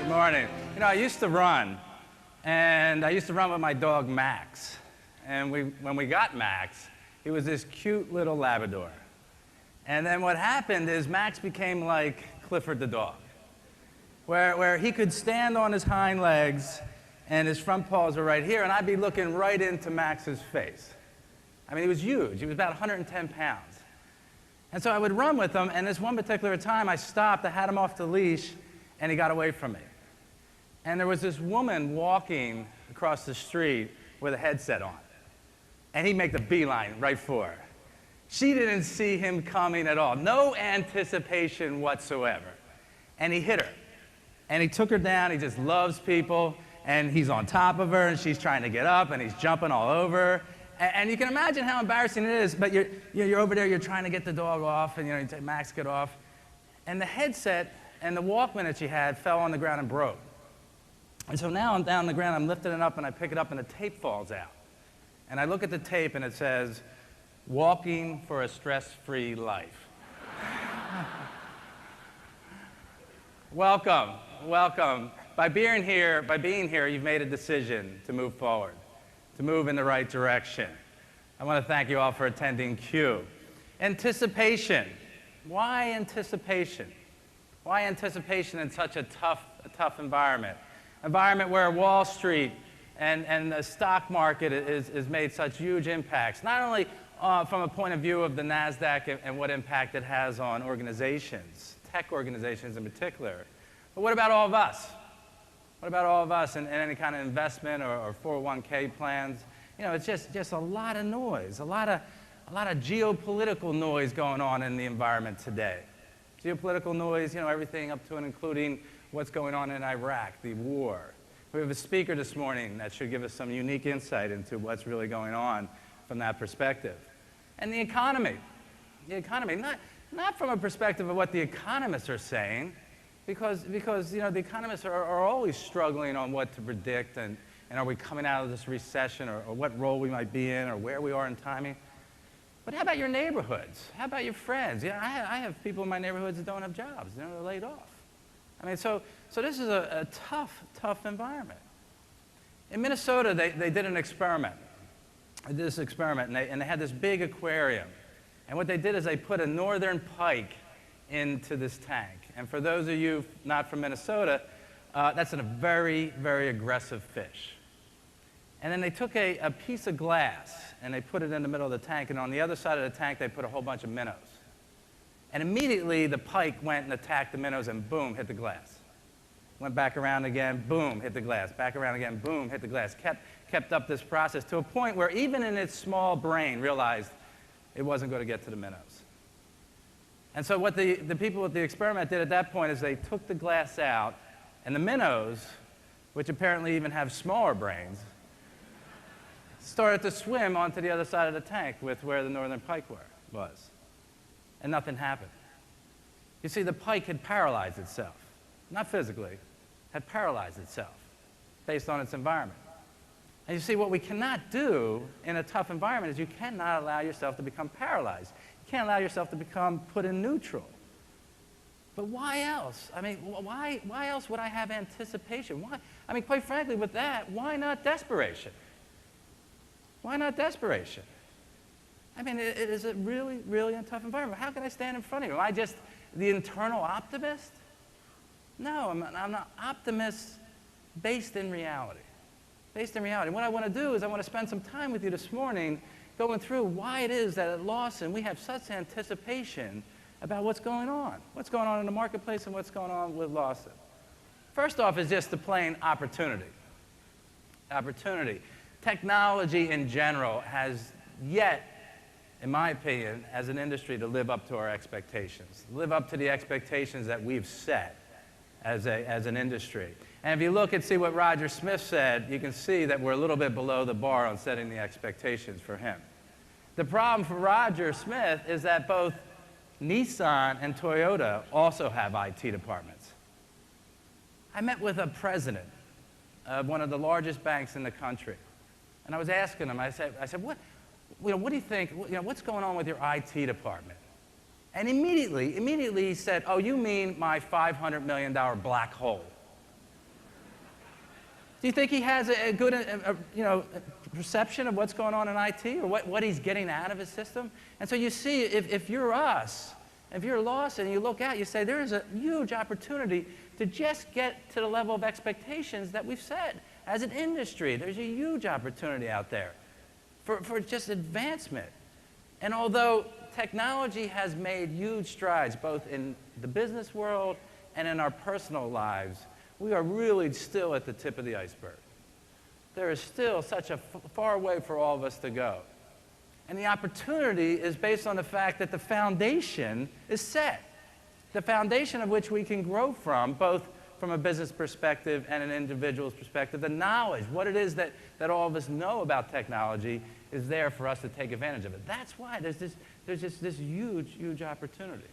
Morning. You know, I used to run, and I used to run with my dog Max. And when we got Max, he was this cute little Labrador. And then what happened is Max became like Clifford the dog, where he could stand on his hind legs and his front paws were right here, and I'd be looking right into Max's face. I mean, he was huge. He was about 110 pounds. And so I would run with him, and this one particular time I stopped, I had him off the leash, and he got away from me. And there was this woman walking across the street with a headset on, and he'd make the beeline right for her. She didn't see him coming at all, no anticipation whatsoever. And he hit her, and he took her down. He just loves people, and he's on top of her, and she's trying to get up, and he's jumping all over her. And you can imagine how embarrassing it is, but you're over there, you're trying to get the dog off, and you take Max, get off. And the headset and the Walkman that she had fell on the ground and broke. And so now I'm down on the ground, I'm lifting it up, and I pick it up, and the tape falls out. And I look at the tape, and it says, "Walking for a stress-free life." Welcome, welcome. By being here, you've made a decision to move forward, to move in the right direction. I want to thank you all for attending CUE. Anticipation. Why anticipation? Why anticipation in such a tough environment? Environment where Wall Street and the stock market is made such huge impacts, not only from a point of view of the NASDAQ and what impact it has on organizations, tech organizations in particular, but what about all of us? What about all of us in any kind of investment or 401k plans? You know, it's just a lot of noise, a lot of geopolitical noise going on in the environment today. Geopolitical noise, you know, everything up to and including what's going on in Iraq, the war. We have a speaker this morning that should give us some unique insight into what's really going on from that perspective. And the economy, not from a perspective of what the economists are saying, because you know, the economists are always struggling on what to predict and are we coming out of this recession or what role we might be in or where we are in timing. But how about your neighborhoods? How about your friends? You know, I have people in my neighborhoods that don't have jobs. You know, they're laid off. I mean, so this is a tough environment. In Minnesota, they did an experiment. They did this experiment, and they had this big aquarium. And what they did is they put a northern pike into this tank. And for those of you not from Minnesota, that's a very, very aggressive fish. And then they took a piece of glass, and they put it in the middle of the tank, and on the other side of the tank, they put a whole bunch of minnows. And immediately, the pike went and attacked the minnows, and boom, hit the glass. Went back around again, boom, hit the glass. Back around again, boom, hit the glass. Kept up this process to a point where even in its small brain realized it wasn't going to get to the minnows. And so what the people with the experiment did at that point is they took the glass out, and the minnows, which apparently even have smaller brains, started to swim onto the other side of the tank with where the northern pike was. And nothing happened. You see, the pike had paralyzed itself. Not physically, had paralyzed itself based on its environment. And you see, what we cannot do in a tough environment is you cannot allow yourself to become paralyzed. You can't allow yourself to become put in neutral. But why else? I mean, why else would I have anticipation? Why? I mean, quite frankly, with that, why not desperation? Why not desperation? I mean, it is a really, really tough environment. How can I stand in front of you? Am I just the internal optimist? No, I'm an optimist based in reality. Based in reality. And what I want to do is I want to spend some time with you this morning going through why it is that at Lawson we have such anticipation about what's going on in the marketplace and what's going on with Lawson. First off is just the plain opportunity. Opportunity. Technology in general has yet, in my opinion, as an industry to live up to our expectations, live up to the expectations that we've set as an industry. And if you look and see what Roger Smith said, you can see that we're a little bit below the bar on setting the expectations for him. The problem for Roger Smith is that both Nissan and Toyota also have IT departments. I met with a president of one of the largest banks in the country, and I was asking him, I said, what do you think, what's going on with your IT department? And immediately he said, "Oh, you mean my $500 million black hole?" Do you think he has a good perception of what's going on in IT or what he's getting out of his system? And so you see, if you're us, if you're Lawson and you look out, you say there is a huge opportunity to just get to the level of expectations that we've set. As an industry, there's a huge opportunity out there for just advancement. And although technology has made huge strides both in the business world and in our personal lives, we are really still at the tip of the iceberg. There is still such a far way for all of us to go. And the opportunity is based on the fact that the foundation is set. The foundation of which we can grow from, both from a business perspective and an individual's perspective. The knowledge, what it is that all of us know about technology is there for us to take advantage of it. That's why there's just this huge, huge opportunity.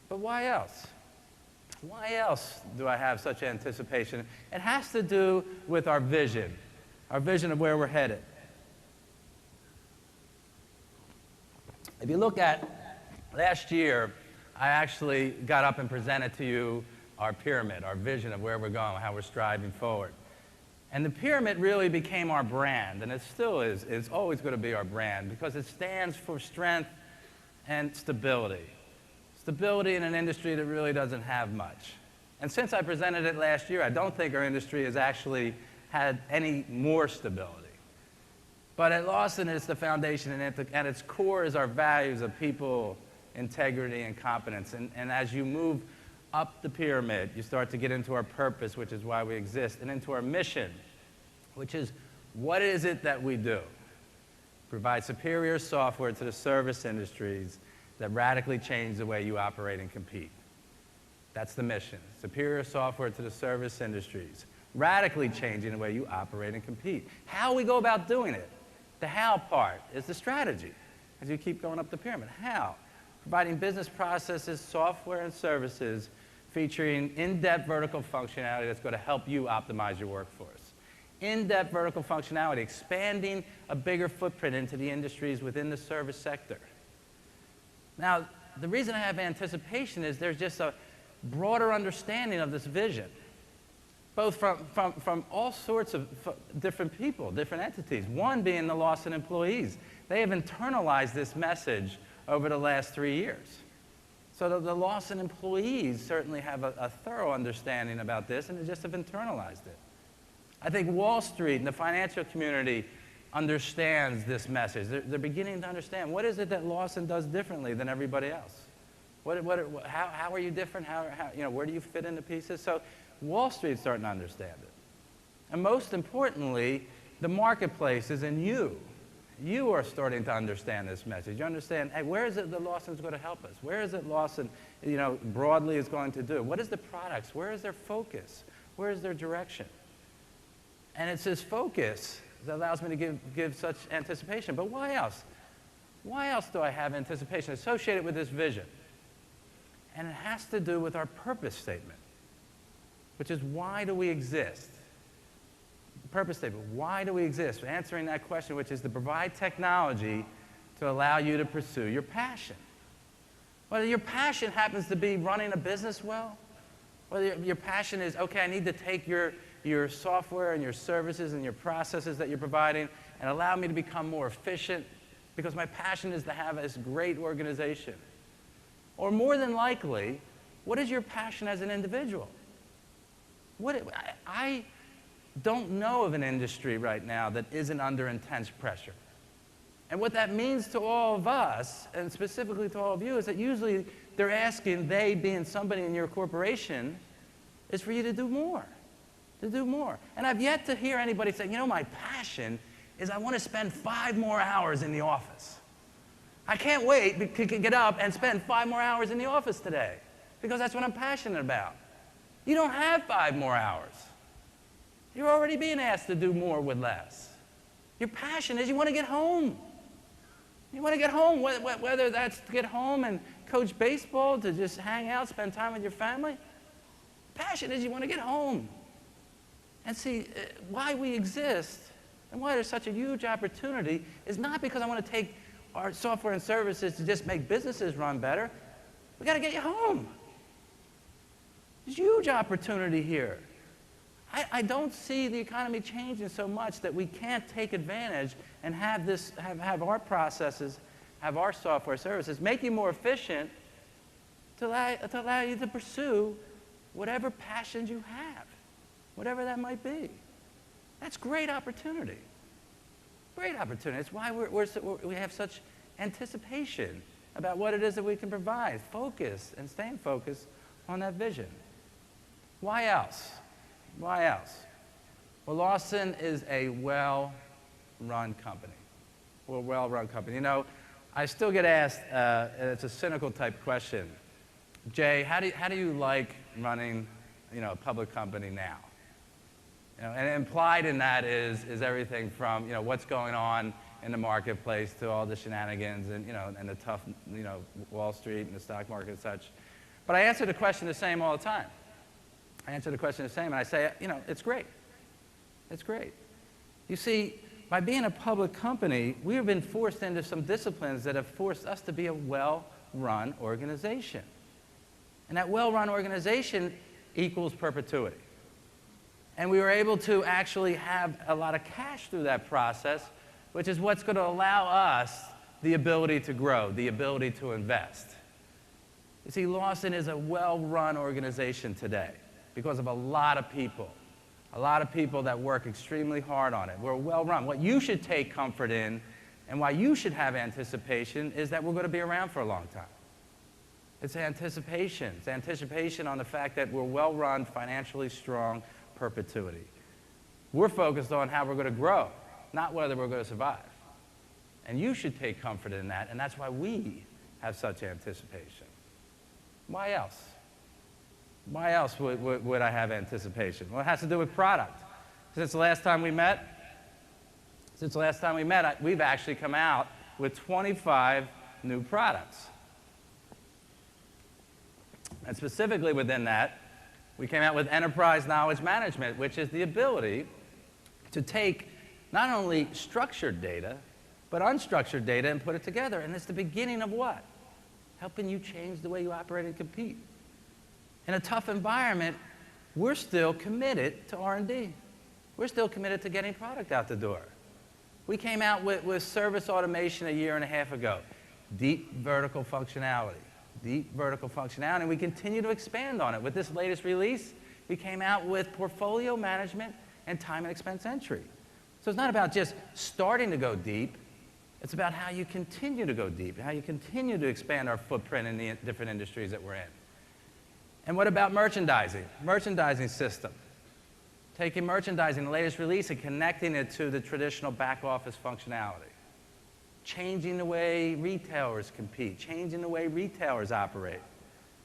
But why else? Why else do I have such anticipation? It has to do with our vision of where we're headed. If you look at last year, I actually got up and presented to you our pyramid, our vision of where we're going, how we're striving forward. And the pyramid really became our brand, and it still is. It's always going to be our brand because it stands for strength and stability. Stability in an industry that really doesn't have much. And since I presented it last year, I don't think our industry has actually had any more stability. But at Lawson, it's the foundation, and at its core is our values of people, integrity, and competence. And as you move up the pyramid, you start to get into our purpose, which is why we exist, and into our mission, which is what is it that we do? Provide superior software to the service industries that radically change the way you operate and compete. That's the mission. Superior software to the service industries, radically changing the way you operate and compete. How we go about doing it, the how part is the strategy as you keep going up the pyramid. How? Providing business processes, software, and services featuring in-depth vertical functionality that's going to help you optimize your workforce. In-depth vertical functionality, expanding a bigger footprint into the industries within the service sector. Now, the reason I have anticipation is there's just a broader understanding of this vision, both from all sorts of different people, different entities, one being the Lawson employees. They have internalized this message over the last 3 years. So the Lawson employees certainly have a thorough understanding about this, and they just have internalized it. I think Wall Street and the financial community understands this message. They're beginning to understand what is it that Lawson does differently than everybody else. How are you different? Where do you fit into pieces? So Wall Street's starting to understand it. And most importantly, the marketplaces and you are starting to understand this message. You understand, hey, where is it that Lawson's going to help us? Where is it Lawson, broadly is going to do? What is the products? Where is their focus? Where is their direction? And it's this focus that allows me to give such anticipation. But why else? Why else do I have anticipation associated with this vision? And it has to do with our purpose statement, which is why do we exist? Purpose statement, why do we exist? Answering that question, which is to provide technology to allow you to pursue your passion. Whether your passion happens to be running a business well, whether your passion is, okay, I need to take your software and your services and your processes that you're providing and allow me to become more efficient because my passion is to have this great organization. Or more than likely, what is your passion as an individual? I don't know of an industry right now that isn't under intense pressure. And what that means to all of us, and specifically to all of you, is that usually they're asking, they being somebody in your corporation, is for you to do more. To do more. And I've yet to hear anybody say, my passion is I want to spend 5 more hours in the office. I can't wait to get up and spend 5 more hours in the office today because that's what I'm passionate about. You don't have 5 more hours. You're already being asked to do more with less. Your passion is you want to get home. You want to get home, whether that's to get home and coach baseball, to just hang out, spend time with your family. Passion is you want to get home. And see, why we exist and why there's such a huge opportunity is not because I want to take our software and services to just make businesses run better. We got to get you home. There's huge opportunity here. I don't see the economy changing so much that we can't take advantage and have our processes, have our software services make you more efficient to allow you to pursue whatever passions you have, whatever that might be. That's great opportunity. Great opportunity. It's why we have such anticipation about what it is that we can provide, focus, and staying focused on that vision. Why else? Why else? Well, Lawson is a well-run company. We're a well-run company. You know, I still get asked, and it's a cynical type question, Jay, how do you like running, a public company now? And implied in that is everything from, what's going on in the marketplace to all the shenanigans and, and the tough, Wall Street and the stock market and such. But I answer the question the same all the time. I answer the question the same, and I say, it's great. It's great. You see, by being a public company, we have been forced into some disciplines that have forced us to be a well-run organization. And that well-run organization equals perpetuity. And we were able to actually have a lot of cash through that process, which is what's going to allow us the ability to grow, the ability to invest. You see, Lawson is a well-run organization today because of a lot of people that work extremely hard on it. We're well-run. What you should take comfort in and why you should have anticipation is that we're going to be around for a long time. It's anticipation. It's anticipation on the fact that we're well-run, financially strong, perpetuity. We're focused on how we're going to grow, not whether we're going to survive. And you should take comfort in that, and that's why we have such anticipation. Why else? Why else would I have anticipation? Well, it has to do with product. Since the last time we met, we've actually come out with 25 new products. And specifically within that, we came out with Enterprise Knowledge Management, which is the ability to take not only structured data, but unstructured data and put it together. And it's the beginning of what? Helping you change the way you operate and compete. In a tough environment, we're still committed to R&D. We're still committed to getting product out the door. We came out with service automation a year and a half ago. Deep vertical functionality. And we continue to expand on it. With this latest release, we came out with portfolio management and time and expense entry. So it's not about just starting to go deep. It's about how you continue to go deep, how you continue to expand our footprint in the different industries that we're in. And what about merchandising? Merchandising system. Taking merchandising, the latest release, and connecting it to the traditional back office functionality. Changing the way retailers compete, changing the way retailers operate.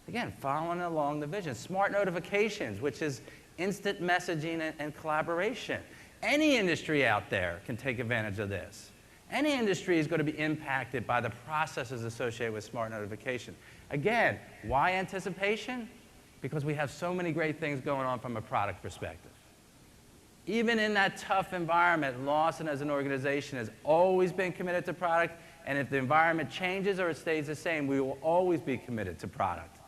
Again, following along the vision. Smart notifications, which is instant messaging and collaboration. Any industry out there can take advantage of this. Any industry is going to be impacted by the processes associated with smart notification. Again, why anticipation? Because we have so many great things going on from a product perspective. Even in that tough environment, Lawson as an organization has always been committed to product, and if the environment changes or it stays the same, we will always be committed to product.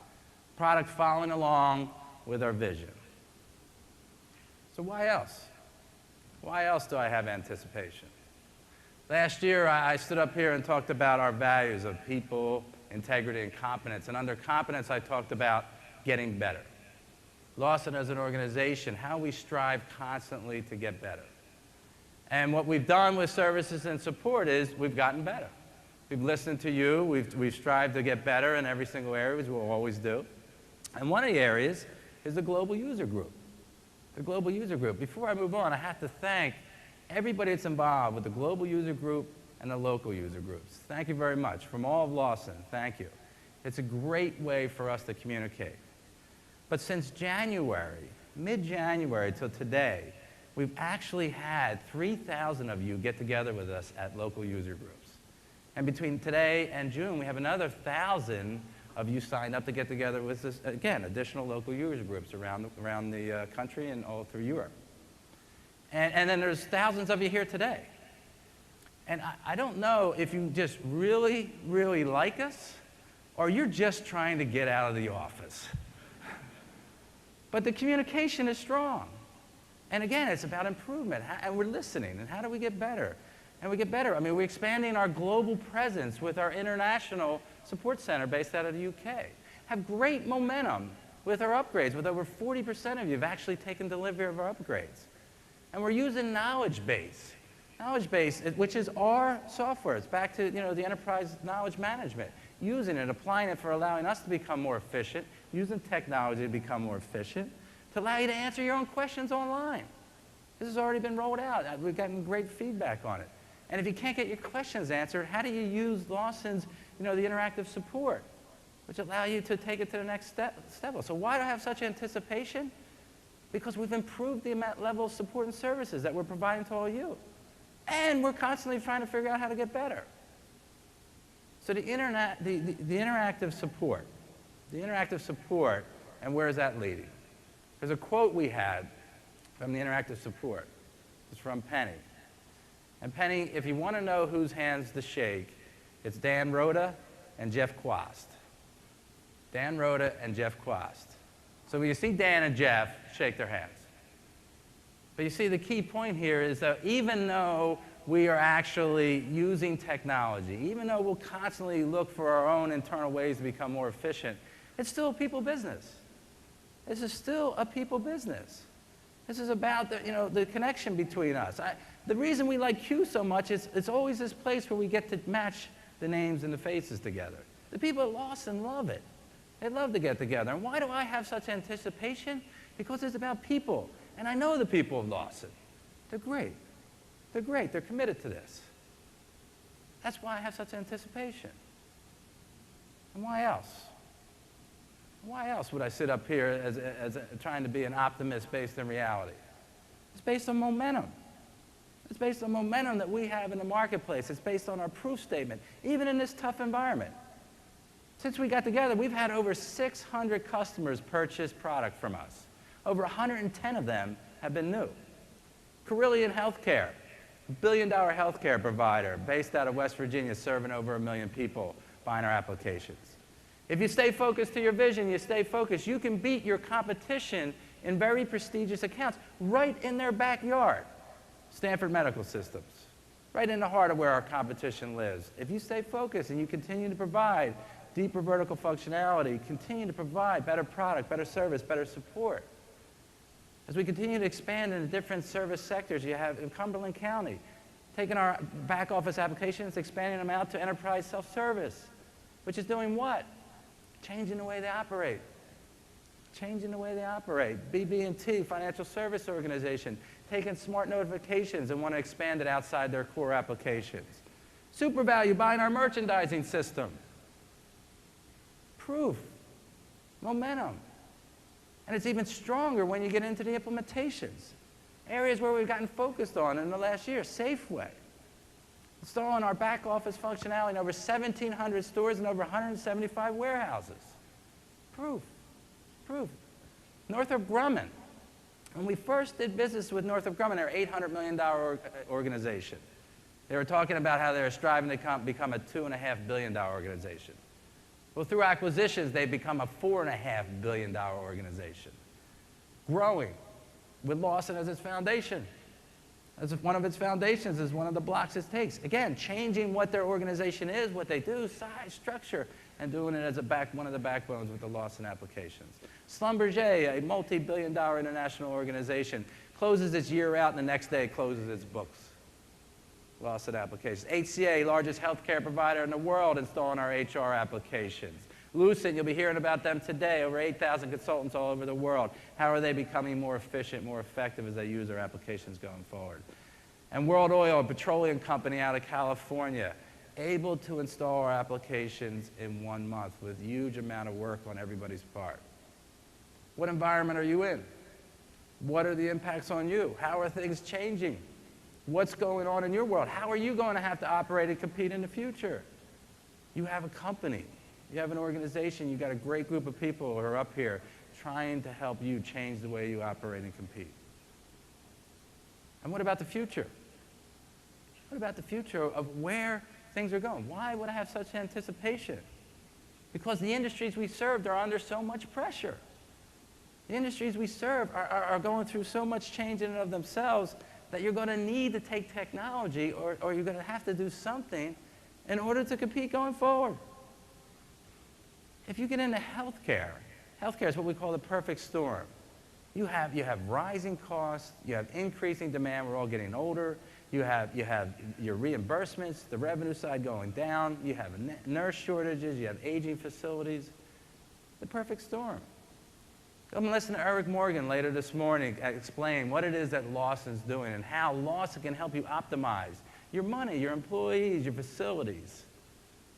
Product following along with our vision. So why else? Why else do I have anticipation? Last year, I stood up here and talked about our values of people, integrity, and competence. And under competence, I talked about getting better. Lawson as an organization, how we strive constantly to get better. And what we've done with services and support is we've gotten better. We've listened to you. We've strived to get better in every single area, as we'll always do. And one of the areas is the global user group. The global user group. Before I move on, I have to thank everybody that's involved with the global user group and the local user groups. Thank you very much. From all of Lawson, thank you. It's a great way for us to communicate. But since January, mid-January till today, we've actually had 3,000 of you get together with us at local user groups. And between today and June, we have another 1,000 of you signed up to get together with us, again, additional local user groups around the country and all through Europe. And then there's thousands of you here today. And I don't know if you just really, really like us, or you're just trying to get out of the office. But the communication is strong. And again, it's about improvement, and we're listening, and how do we get better? And we get better. I mean, we're expanding our global presence with our international support center based out of the UK. Have great momentum with our upgrades, with over 40% of you have actually taken delivery of our upgrades. And we're using Knowledge Base. Knowledge Base, which is our software. It's back to the enterprise knowledge management. Using it, applying it for allowing us to become more efficient, using technology to become more efficient, to allow you to answer your own questions online. This has already been rolled out. We've gotten great feedback on it. And if you can't get your questions answered, how do you use Lawson's, the interactive support, which allow you to take it to the next step? So why do I have such anticipation? Because we've improved the level of support and services that we're providing to all you. And we're constantly trying to figure out how to get better. So the interactive support, and where is that leading? There's a quote we had from the interactive support. It's from Penny. And Penny, if you want to know whose hands to shake, it's Dan Rhoda and Jeff Quast. Dan Rhoda and Jeff Quast. So when you see Dan and Jeff, shake their hands. But you see, the key point here is that even though we are actually using technology, even though we'll constantly look for our own internal ways to become more efficient, it's still a people business. This is still a people business. This is about the connection between us. The reason we like Q so much is it's always this place where we get to match the names and the faces together. The people at Lawson love it. They love to get together. And why do I have such anticipation? Because it's about people. And I know the people of Lawson. They're great. They're great. They're committed to this. That's why I have such anticipation. And why else? Why else would I sit up here as trying to be an optimist based in reality? It's based on momentum. It's based on momentum that we have in the marketplace. It's based on our proof statement, even in this tough environment. Since we got together, we've had over 600 customers purchase product from us. Over 110 of them have been new. Carillion Healthcare, a billion-dollar healthcare provider based out of West Virginia, serving over 1 million people buying our applications. If you stay focused to your vision, you stay focused, you can beat your competition in very prestigious accounts right in their backyard. Stanford Medical Systems, right in the heart of where our competition lives. If you stay focused and you continue to provide deeper vertical functionality, continue to provide better product, better service, better support. As we continue to expand into different service sectors, you have in Cumberland County, taking our back office applications, expanding them out to enterprise self-service, which is doing what? Changing the way they operate. Changing the way they operate. BB&T, financial service organization, taking smart notifications and want to expand it outside their core applications. SuperValue buying our merchandising system. Proof, momentum. And it's even stronger when you get into the implementations. Areas where we've gotten focused on in the last year, Safeway. Installing our back office functionality in over 1,700 stores and over 175 warehouses. Proof, proof. Northrop Grumman. When we first did business with Northrop Grumman, they're an $800 million organization. They were talking about how they were striving to become a $2.5 billion organization. Well, through acquisitions, they've become a $4.5 billion organization. Growing with Lawson as its foundation. As one of its foundations is one of the blocks it takes. Again, changing what their organization is, what they do, size, structure, and doing it as one of the backbones with the Lawson applications. Schlumberger, a multi-billion-dollar international organization, closes its year out and the next day closes its books. Lawson applications. HCA, largest healthcare provider in the world, installing our HR applications. Lucent, you'll be hearing about them today, over 8,000 consultants all over the world. How are they becoming more efficient, more effective as they use our applications going forward? And World Oil, a petroleum company out of California, able to install our applications in 1 month with huge amount of work on everybody's part. What environment are you in? What are the impacts on you? How are things changing? What's going on in your world? How are you going to have to operate and compete in the future? You have a company. You have an organization. You've got a great group of people who are up here trying to help you change the way you operate and compete. And what about the future? What about the future of where things are going? Why would I have such anticipation? Because the industries we served are under so much pressure. The industries we serve are going through so much change in and of themselves that you're going to need to take technology or you're going to have to do something in order to compete going forward. If you get into healthcare, healthcare is what we call the perfect storm. You have rising costs, you have increasing demand, we're all getting older, you have your reimbursements, the revenue side going down, you have nurse shortages, you have aging facilities. The perfect storm. Come and listen to Eric Morgan later this morning explain what it is that Lawson's doing and how Lawson can help you optimize your money, your employees, your facilities,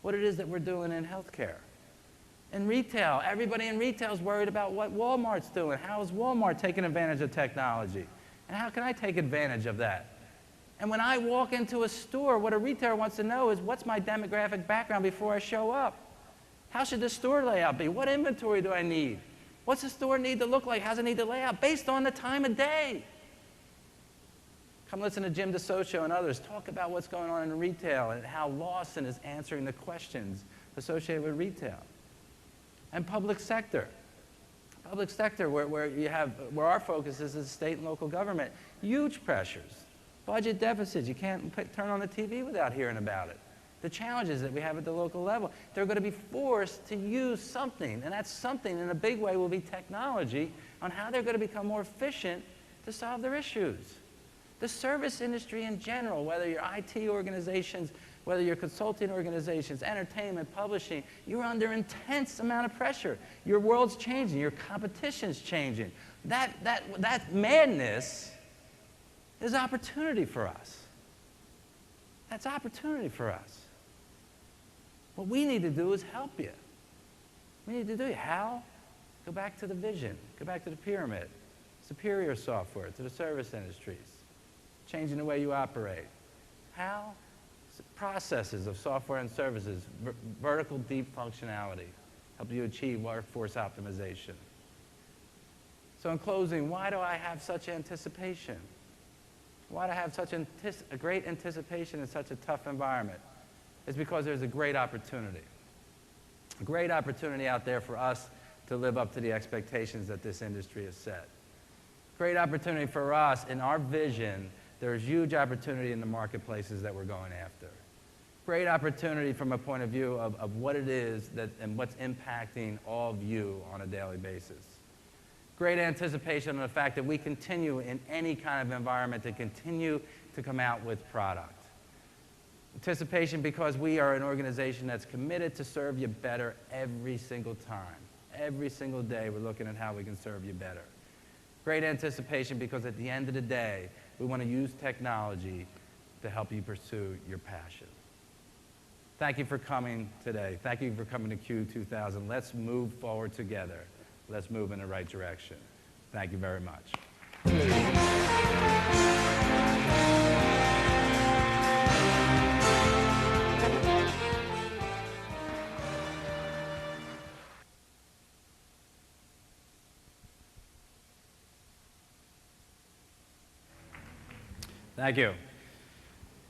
what it is that we're doing in healthcare. In retail, everybody in retail is worried about what Walmart's doing. How is Walmart taking advantage of technology? And how can I take advantage of that? And when I walk into a store, what a retailer wants to know is what's my demographic background before I show up? How should the store layout be? What inventory do I need? What's the store need to look like? How's it need to lay out? Based on the time of day. Come listen to Jim DeSocio and others talk about what's going on in retail and how Lawson is answering the questions associated with retail. And public sector. Public sector, where our focus is state and local government. Huge pressures. Budget deficits. You can't turn on the TV without hearing about it. The challenges that we have at the local level. They're going to be forced to use something, and that something in a big way will be technology on how they're going to become more efficient to solve their issues. The service industry in general, whether you're IT organizations, whether you're consulting organizations, entertainment, publishing, you're under intense amount of pressure. Your world's changing, your competition's changing. That madness is opportunity for us. That's opportunity for us. What we need to do is help you. We need to do it. How? Go back to the vision. Go back to the pyramid. Superior software to the service industries. Changing the way you operate. How? Processes of software and services. Vertical deep functionality. Help you achieve workforce optimization. So in closing, why do I have such anticipation? Why do I have such a great anticipation in such a tough environment? It's because there's a great opportunity. A great opportunity out there for us to live up to the expectations that this industry has set. Great opportunity for us in our vision. There's huge opportunity in the marketplaces that we're going after. Great opportunity from a point of view of what it is and what's impacting all of you on a daily basis. Great anticipation on the fact that we continue in any kind of environment to continue to come out with product. Anticipation because we are an organization that's committed to serve you better every single time. Every single day we're looking at how we can serve you better. Great anticipation because at the end of the day, we want to use technology to help you pursue your passion. Thank you for coming today. Thank you for coming to Q 2000. Let's move forward together. Let's move in the right direction. Thank you very much. Thank you.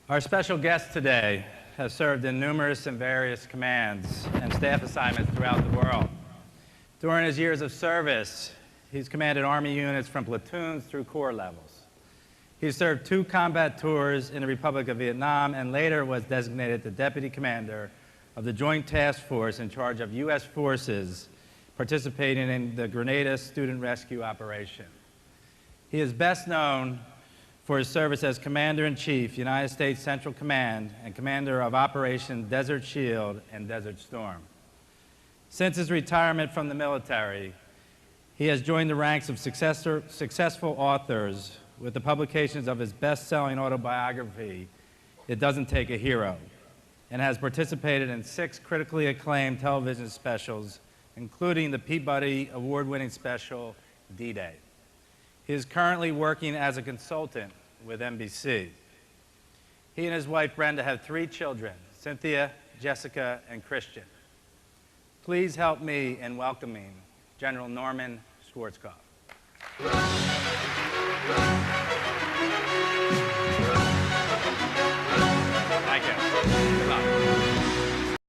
Our special guest today has served in numerous and various commands and staff assignments throughout the world. During his years of service, he's commanded Army units from platoons through corps levels. He served 2 combat tours in the Republic of Vietnam and later was designated the Deputy Commander of the Joint Task Force in charge of U.S. forces participating in the Grenada Student Rescue Operation. He is best known for his service as Commander-in-Chief, United States Central Command, and Commander of Operation Desert Shield and Desert Storm. Since his retirement from the military, he has joined the ranks of successful authors with the publications of his best-selling autobiography, It Doesn't Take a Hero, and has participated in 6 critically acclaimed television specials, including the Peabody Award-winning special, D-Day. He is currently working as a consultant with NBC. He and his wife, Brenda, have 3 children, Cynthia, Jessica, and Christian. Please help me in welcoming General Norman Schwarzkopf. Thank you.